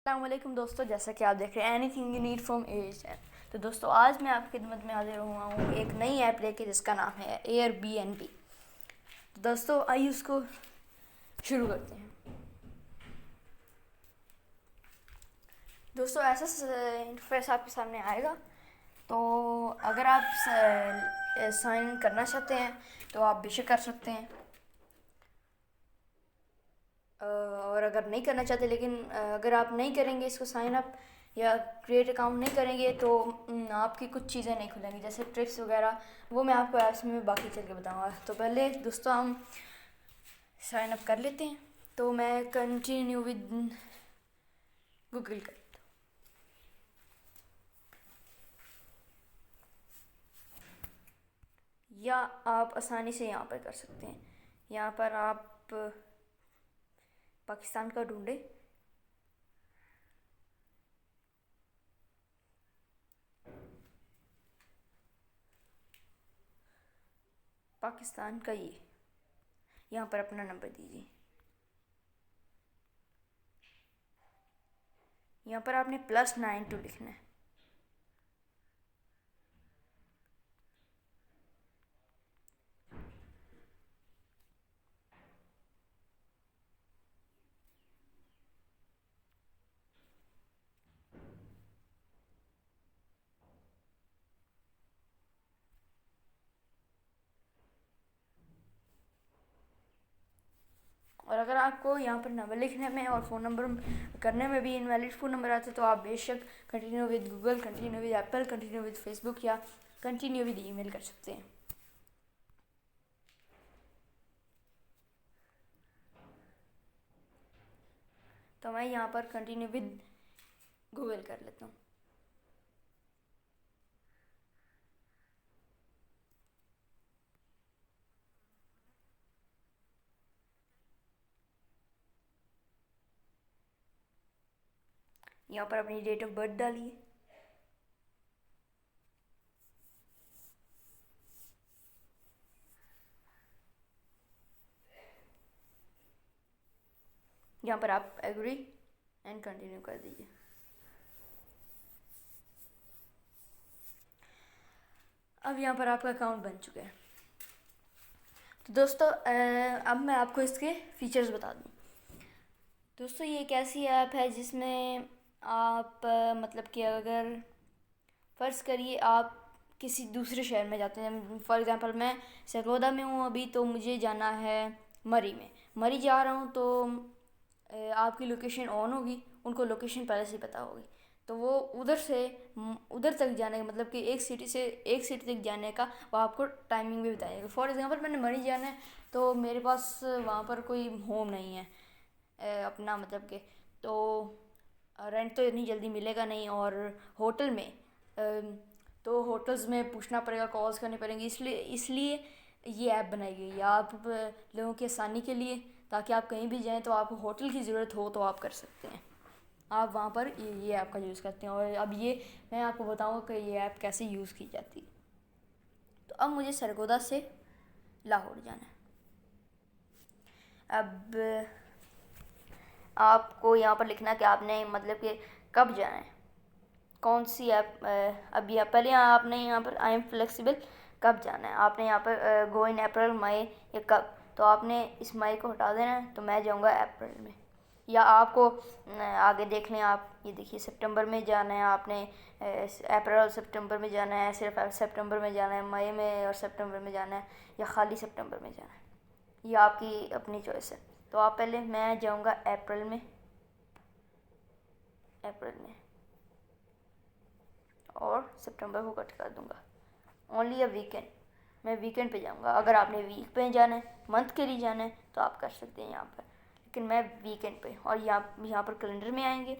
अस्सलामुअलैकुम दोस्तों, जैसा कि आप देख रहे हैं anything you need from Asian. तो दोस्तों, आज मैं आपकी खिदमत में हाजिर हुआ हूँ एक नई ऐप लेके जिसका नाम है एयरबीएनबी। तो दोस्तों, आइए उसको शुरू करते हैं। दोस्तों, ऐसा इंटरफेस आपके सामने आएगा। तो अगर आप साइन करना चाहते हैं तो आप बेशक कर सकते हैं, और अगर नहीं करना चाहते लेकिन अगर आप नहीं करेंगे इसको साइन अप या क्रिएट अकाउंट नहीं करेंगे तो आपकी कुछ चीज़ें नहीं खुलेंगी, जैसे ट्रिक्स वगैरह। वो मैं आपको ऐप्स में बाकी चल के बताऊँगा। तो पहले दोस्तों हम साइन अप कर लेते हैं। तो मैं कंटिन्यू विद गूगल कर, या आप आसानी से यहाँ पर कर सकते हैं। यहाँ पर आप पाकिस्तान का ढूंढे, पाकिस्तान का ये यहाँ पर अपना नंबर दीजिए। यहाँ पर आपने +92 लिखना है। और अगर आपको यहाँ पर नंबर लिखने में और फ़ोन नंबर करने में भी इनवैलिड फ़ोन नंबर आते तो आप बेशक continue with Google, continue with Apple, continue with Facebook या कंटिन्यू विद ईमेल कर सकते हैं। तो मैं यहाँ पर कंटिन्यू विद गूगल कर लेता हूँ। यहाँ पर अपनी डेट ऑफ बर्थ डालिए। यहाँ पर आप एग्री एंड कंटिन्यू कर दीजिए। अब यहाँ पर आपका अकाउंट बन चुका है। तो दोस्तों, अब मैं आपको इसके फीचर्स बता दूँ। दोस्तों, ये एक ऐसी ऐप है जिसमें आप मतलब कि अगर फ़र्ज़ करिए आप किसी दूसरे शहर में जाते हैं, फॉर एग्ज़ाम्पल मैं सरगोदा में हूँ अभी, तो मुझे जाना है मरी में। मरी जा रहा हूँ तो आपकी लोकेशन ऑन होगी, उनको लोकेशन पहले से पता होगी। तो वो उधर से उधर तक जाने का मतलब कि एक सिटी से एक सिटी तक जाने का वो आपको टाइमिंग भी बताएगा। फॉर एग्ज़ाम्पल मैंने मरी जाना है तो मेरे पास वहाँ पर कोई होम नहीं है अपना, मतलब कि तो रेंट तो इतनी जल्दी मिलेगा नहीं, और होटल में तो होटल्स में पूछना पड़ेगा, कॉल्स करनी पड़ेंगी। इसलिए ये ऐप बनाई गई है आप लोगों की आसानी के लिए, ताकि आप कहीं भी जाएं तो आपको होटल की ज़रूरत हो तो आप कर सकते हैं। आप वहाँ पर ये ऐप का यूज़ करते हैं। और अब ये मैं आपको बताऊँगा कि ये ऐप कैसे यूज़ की जाती है। तो अब मुझे सरगोदा से लाहौर जाना है। अब आपको यहाँ पर लिखना कि आपने मतलब कि कब जाना है, कौन सी ऐप। अब या पहले आपने यहाँ पर आई एम फ्लेक्सिबल कब जाना है, आपने यहाँ पर गो इन अप्रैल, मई या कब। तो आपने इस मई को हटा देना है, तो मैं जाऊँगा अप्रैल में। या आपको आगे देख लें, आप ये देखिए सितंबर में जाना है आपने, अप्रैल और सितंबर में जाना है, सिर्फ सितंबर में जाना है, मई में और सितंबर में जाना है, या खाली सितंबर में जाना है, ये आपकी अपनी चॉइस है। तो आप पहले, मैं जाऊँगा अप्रैल में, अप्रैल में, और सितंबर को कट कर दूँगा। ओनली अ वीकेंड, मैं वीकेंड पे जाऊँगा। अगर आपने वीक पे जाना है, मंथ के लिए जाना है, तो आप कर सकते हैं यहाँ पर, लेकिन मैं वीकेंड पे। और यहाँ पर कैलेंडर में आएंगे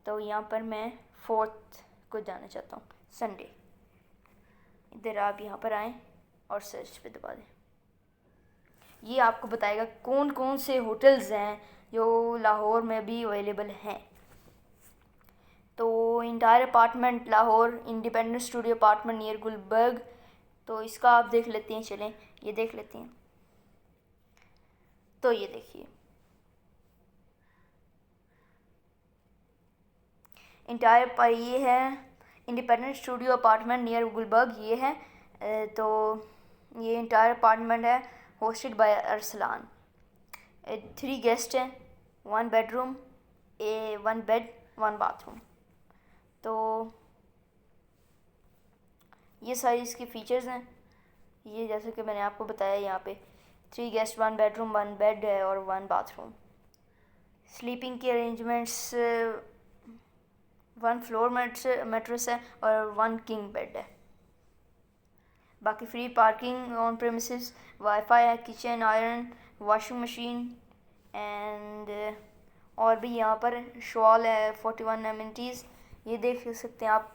तो यहाँ पर मैं 4th को जाना चाहता हूँ, संडे। इधर आप यहाँ पर आएँ और सर्च पे दबा दें। ये आपको बताएगा कौन कौन से होटल्स हैं जो लाहौर में भी अवेलेबल हैं। तो entire apartment Lahore independent studio apartment near Gulberg, तो इसका आप देख लेते हैं। चलें ये देख लेते हैं। तो ये देखिए, इंटायर पर ये है independent studio apartment near Gulberg, ये है। तो ये इंटायर अपार्टमेंट है होस्टेड बाय अरसलान। 3 गेस्ट हैं, 1 बेडरूम, 1 बेड, 1 बाथरूम। तो ये सारी इसकी फ़ीचर्स हैं। ये जैसे कि मैंने आपको बताया, यहाँ पे 3 गेस्ट, 1 बेडरूम, 1 बेड है और 1 बाथरूम। स्लीपिंग की अरेंजमेंट्स 1 फ्लोर मैट्रेस है और 1 किंग बेड है। बाकी free parking on premises, wifi है, kitchen, iron, washing machine and और भी यहाँ पर शॉल है 41 एमिनिटीज़, ये देख सकते हैं आप।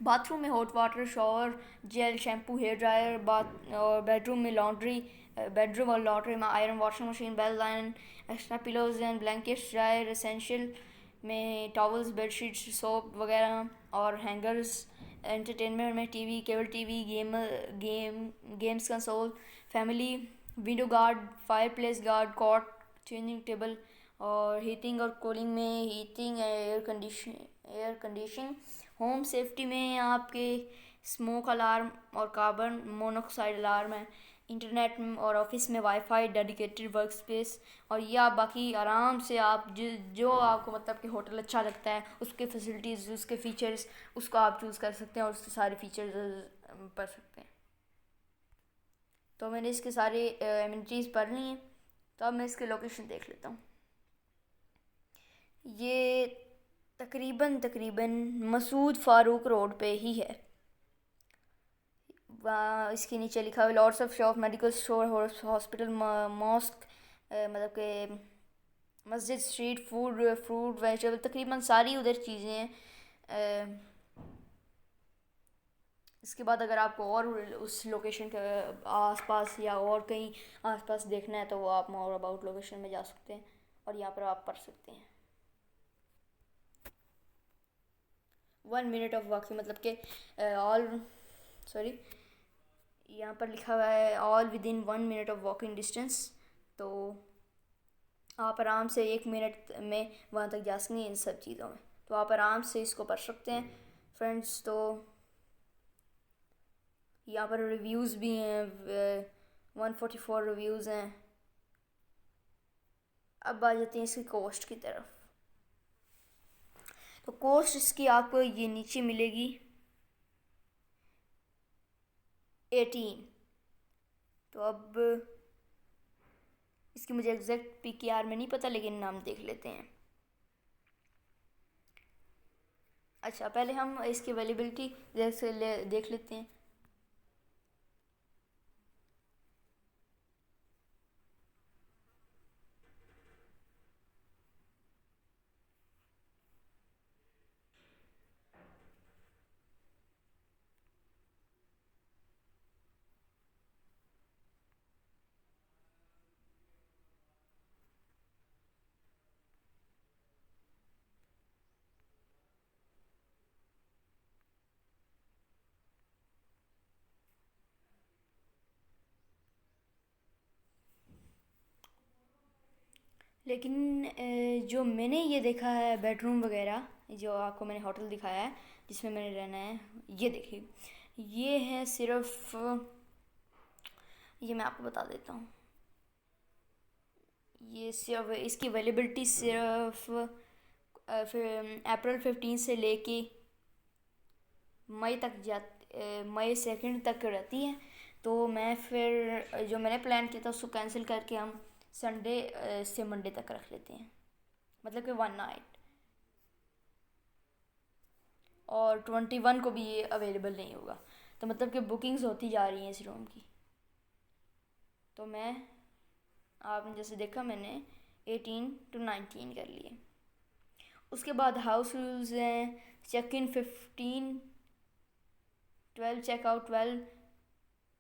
बाथरूम में hot water, shower, gel, shampoo, hair dryer. Bath और बेडरूम में लॉन्ड्री, बेडरूम और लॉन्ड्री में iron, washing machine, bed line, extra pillows and blankets, dryer, essential में टॉवल्स, बेडशीट्स, सोप वगैरह और हैंगर्स। एंटरटेनमेंट में TV, cable TV, games console, family, window guard, fireplace guard, cot, changing table और heating और cooling में heating, air conditioning. Home safety में आपके smoke alarm और कार्बन मोनोऑक्साइड अलार्म है। इंटरनेट और ऑफिस में वाईफाई, डेडिकेटेड वर्क स्पेस। और ये आप बाकी आराम से आप जो आपको मतलब कि होटल अच्छा लगता है उसके फैसिलिटीज़, उसके फ़ीचर्स, उसको आप चूज़ कर सकते हैं और उसके सारे फीचर्स पढ़ सकते हैं। तो मैंने इसके सारे एमिनिटीज़ पढ़ ली हैं। तो अब मैं इसकी लोकेशन देख लेता हूँ। ये तकरीबन मसूद फ़ारूक रोड पे ही है। इसके नीचे लिखा हुआ lords of shop, medical store, hospital, mosque, मतलब के मस्जिद, स्ट्रीट फूड, फ्रूट, वेजिटेबल, तकरीबन सारी उधर चीज़ें हैं। इसके बाद अगर आपको और उस लोकेशन के आसपास या और कहीं आसपास देखना है तो वो आप मोर अबाउट लोकेशन में जा सकते हैं और यहाँ पर आप पढ़ सकते हैं। 1 मिनट ऑफ वॉकिंग, मतलब कि ऑल सॉरी यहाँ पर लिखा हुआ है all with in 1 minute of walking distance. तो आप आराम से 1 मिनट में वहाँ तक जा सकेंगे इन सब चीज़ों में। तो आप आराम से इसको पढ़ सकते हैं फ्रेंड्स। तो यहाँ पर रिव्यूज़ भी हैं, 144 रिव्यूज़ हैं। अब आ जाते हैं इसकी कॉस्ट की तरफ। तो कॉस्ट इसकी आपको ये नीचे मिलेगी 18। तो अब इसकी मुझे एग्जैक्ट PKR में नहीं पता, लेकिन नाम देख लेते हैं। अच्छा, पहले हम इसकी अवेलेबिलिटी जैसे देख लेते हैं। लेकिन जो मैंने ये देखा है बेडरूम वगैरह, जो आपको मैंने होटल दिखाया है जिसमें मैंने रहना है, ये देखिए, ये है सिर्फ, ये मैं आपको बता देता हूँ। ये सिर्फ इसकी अवेलेबिलिटी सिर्फ फिर अप्रैल 15 से लेके मई 2 तक रहती है। तो मैं फिर जो मैंने प्लान किया था उसको कैंसिल करके हम संडे से मंडे तक रख लेते हैं, मतलब कि 1 नाइट। और 21 को भी ये अवेलेबल नहीं होगा। तो मतलब कि बुकिंग्स होती जा रही हैं इस रूम की। तो आपने जैसे देखा, मैंने 18 to 19 कर लिए। उसके बाद हाउस रूल्स हैं, check in 15, 12 checkout 12,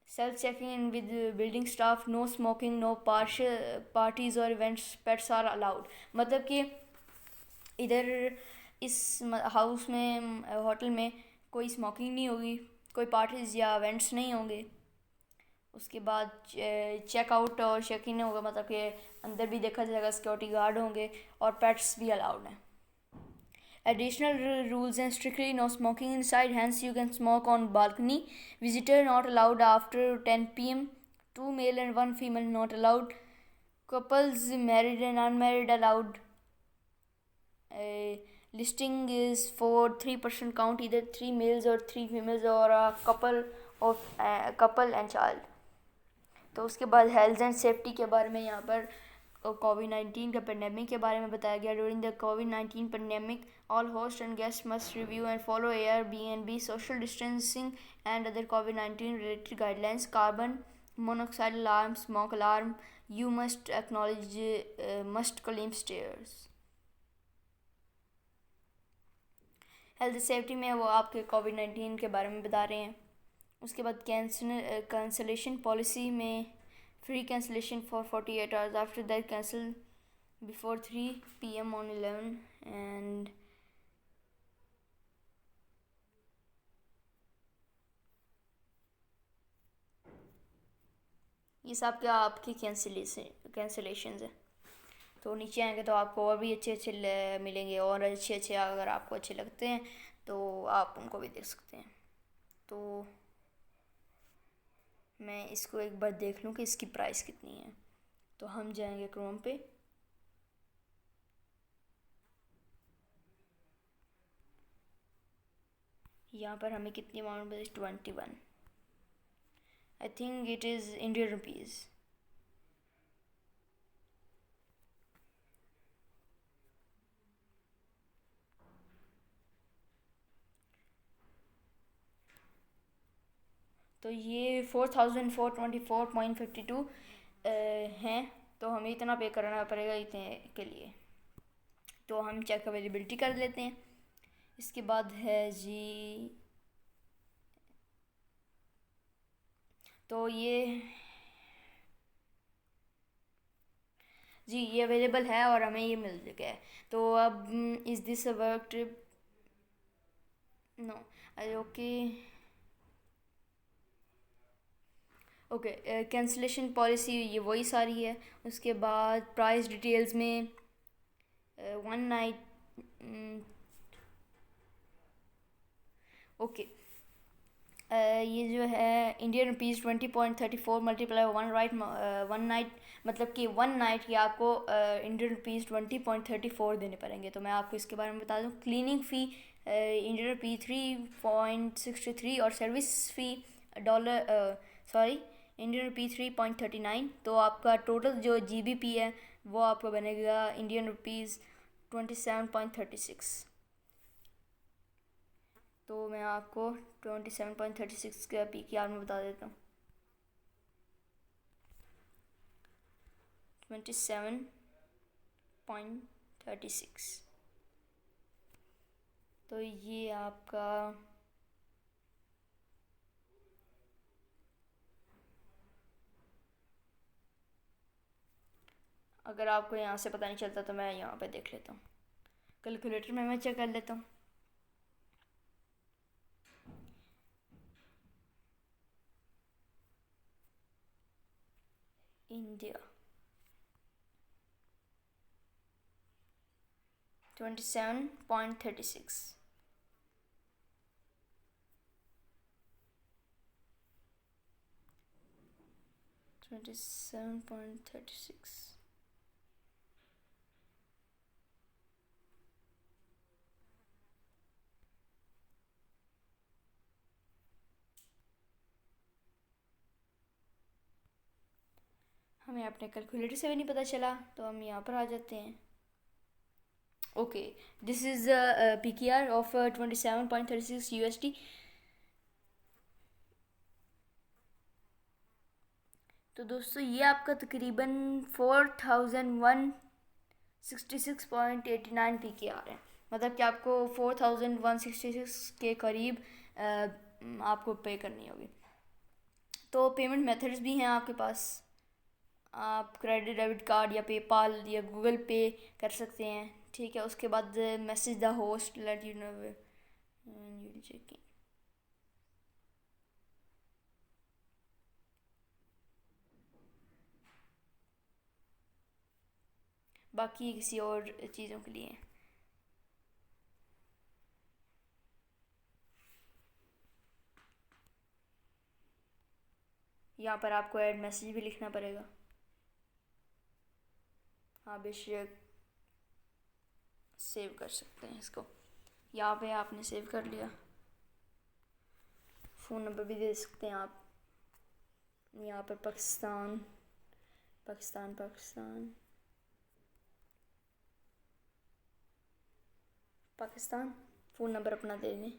self checking in with building staff, no smoking, no parties और इवेंट्स, पेट्स आर अलाउड। मतलब कि इधर इस हाउस में, होटल में कोई स्मोकिंग नहीं होगी, कोई पार्टीज या इवेंट्स नहीं होंगे। उसके बाद चेकआउट और चेक इन होगा, मतलब कि अंदर भी देखा जाएगा, सिक्योरिटी गार्ड होंगे और पेट्स भी अलाउड हैं। Additional rules and strictly no smoking inside, hence you can smoke on balcony. Visitor not allowed after 10 p.m. 2 male and 1 female not allowed. Couples married and unmarried allowed. Listing is for 3% count, either 3 males or 3 females or a couple and child. तो उसके बाद health and safety के बारे में यहाँ पर कोविड-19 का pandemic के बारे में बताया गया. During the covid pandemic all host and guest must review and follow Airbnb social distancing and other covid related guidelines. Carbon monoxide alarm, smoke alarm. You must acknowledge must claim stairs. Health safety में वो आपके कोविड-19 के बारे में बता रहे हैं. उसके बाद कैंसलेशन पॉलिसी में free cancellation for 48 hours, after that cancel before 3 PM on 11 and ये सब क्या आपकी कैंसिलेशन है. तो नीचे आएंगे तो आपको और भी अच्छे मिलेंगे और अच्छे अगर आपको अच्छे लगते हैं तो आप उनको भी देख सकते हैं. तो मैं इसको एक बार देख लूँ कि इसकी प्राइस कितनी है. तो हम जाएंगे क्रोम पे. यहाँ पर हमें कितनी अमाउंट बची? 21. I think it is Indian rupees. तो ये 4424.52 हैं. तो हमें इतना पे करना पड़ेगा इतने के लिए. तो हम चेक अवेलेबिलिटी कर लेते हैं. इसके बाद है जी, तो ये अवेलेबल है और हमें ये मिल गया है. तो अब is this a work trip? No. Okay. Cancellation policy ये वही सारी है. उसके बाद प्राइस डिटेल्स में 1 नाइट. ओके. ये जो है इंडियन रुपीज़ 20.34 मल्टीप्लाई 1 नाइट, मतलब कि 1 नाइट की आपको इंडियन रुपीज़ 20.34 देने पड़ेंगे. तो मैं आपको इसके बारे में बता दूं. क्लीनिंग फ़ी इंडियन रुपीज़ 3.63 और सर्विस फ़ी इंडियन रुपी 3.39. तो आपका टोटल जो GBP है वो आपका बनेगा इंडियन रुपीज़ 27.36. तो मैं आपको 27.36 का PKR में बता देता हूँ. 27.36. तो ये आपका अगर आपको यहाँ से पता नहीं चलता तो मैं यहाँ पे देख लेता हूँ. कैलकुलेटर में मैं चेक कर लेता हूँ. इंडिया 27.36. हमें अपने कैलकुलेटर से भी नहीं पता चला तो हम यहाँ पर आ जाते हैं. Okay. This is PKR of 27.36 USD. तो दोस्तों ये आपका तकरीबन 4166.89 PKR है. मतलब कि आपको 4166 के करीब आपको पे करनी होगी. तो पेमेंट मेथड्स भी हैं आपके पास. आप क्रेडिट डेबिट कार्ड या पेपाल या गूगल पे कर सकते हैं. ठीक है. उसके बाद message the host let you know checking. बाकी किसी और चीज़ों के लिए. यहाँ पर आपको ऐड मैसेज भी लिखना पड़ेगा। हाँ बेशक सेव कर सकते हैं इसको। यहाँ पे आपने सेव कर लिया। फ़ोन नंबर भी दे सकते हैं आप। यहाँ पर पाकिस्तान पाकिस्तान पाकिस्तान पाकिस्तान फ़ोन नंबर अपना दे दें।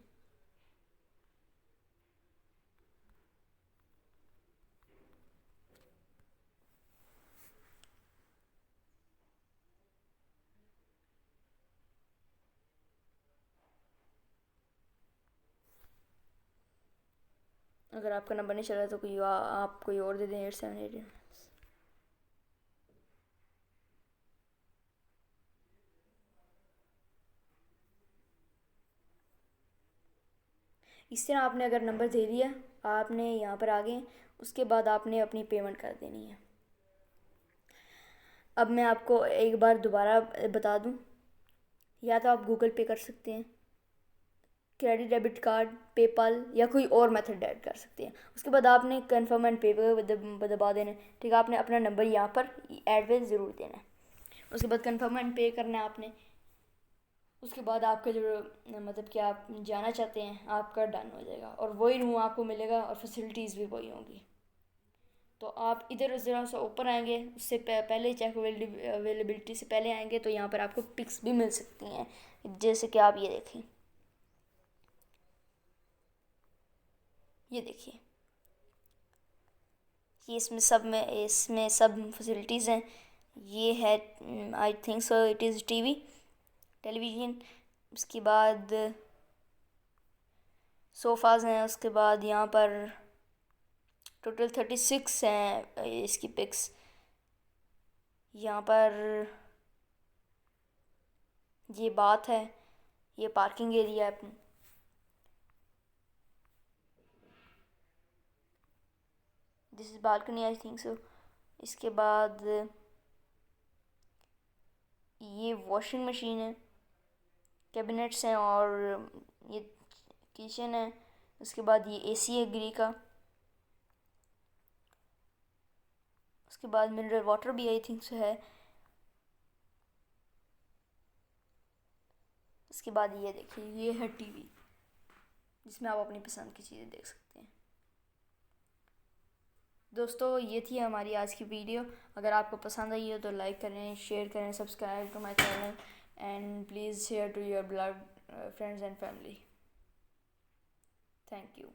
अगर आपका नंबर नहीं चल रहा तो आप कोई और दे दें 8788। इस तरह आपने अगर नंबर दे दिया, आपने यहाँ पर आ गए, उसके बाद आपने अपनी पेमेंट कर देनी है। अब मैं आपको एक बार दोबारा बता दूँ, या तो आप गूगल पे कर सकते हैं, क्रेडिट डेबिट कार्ड, पेपाल या कोई और मेथड ऐड कर सकते हैं। उसके बाद आपने कन्फर्म एंड पे पे दबा देना है। ठीक है, आपने अपना नंबर यहाँ पर ऐड पे ज़रूर देना है। उसके बाद कन्फर्म एंड पे करना है आपने। उसके बाद आपका जो मतलब कि आप जाना चाहते हैं आपका डन हो जाएगा और वही रूम आपको मिलेगा और फैसिलिटीज़ भी वही होंगी। तो आप इधर ज़रा सा ऊपर आएंगे, उससे पहले चेक अवेलेबिलिटी से पहले आएंगे तो यहाँ पर आपको पिक्स भी मिल सकती हैं, जैसे कि आप ये देखें, ये देखिए, ये इसमें सब फैसिलिटीज़ हैं। ये है I think so it is television. उसके बाद सोफ़ाज़ हैं। उसके बाद यहाँ पर टोटल 36 हैं इसकी पिक्स। यहाँ पर ये बात है, ये पार्किंग एरिया है। This is balcony I think so. इसके बाद ये वॉशिंग मशीन है, कैबिनेट्स हैं और ये किचन है। उसके बाद ये एसी है ग्री का। उसके बाद मिनरल वाटर भी आई थिंक सो है। उसके बाद ये देखिए, ये है टीवी जिसमें आप अपनी पसंद की चीज़ें देख सकते हैं। दोस्तों ये थी हमारी आज की वीडियो। अगर आपको पसंद आई हो तो लाइक करें, शेयर करें, subscribe to my channel and please share to your blood friends and family. Thank you.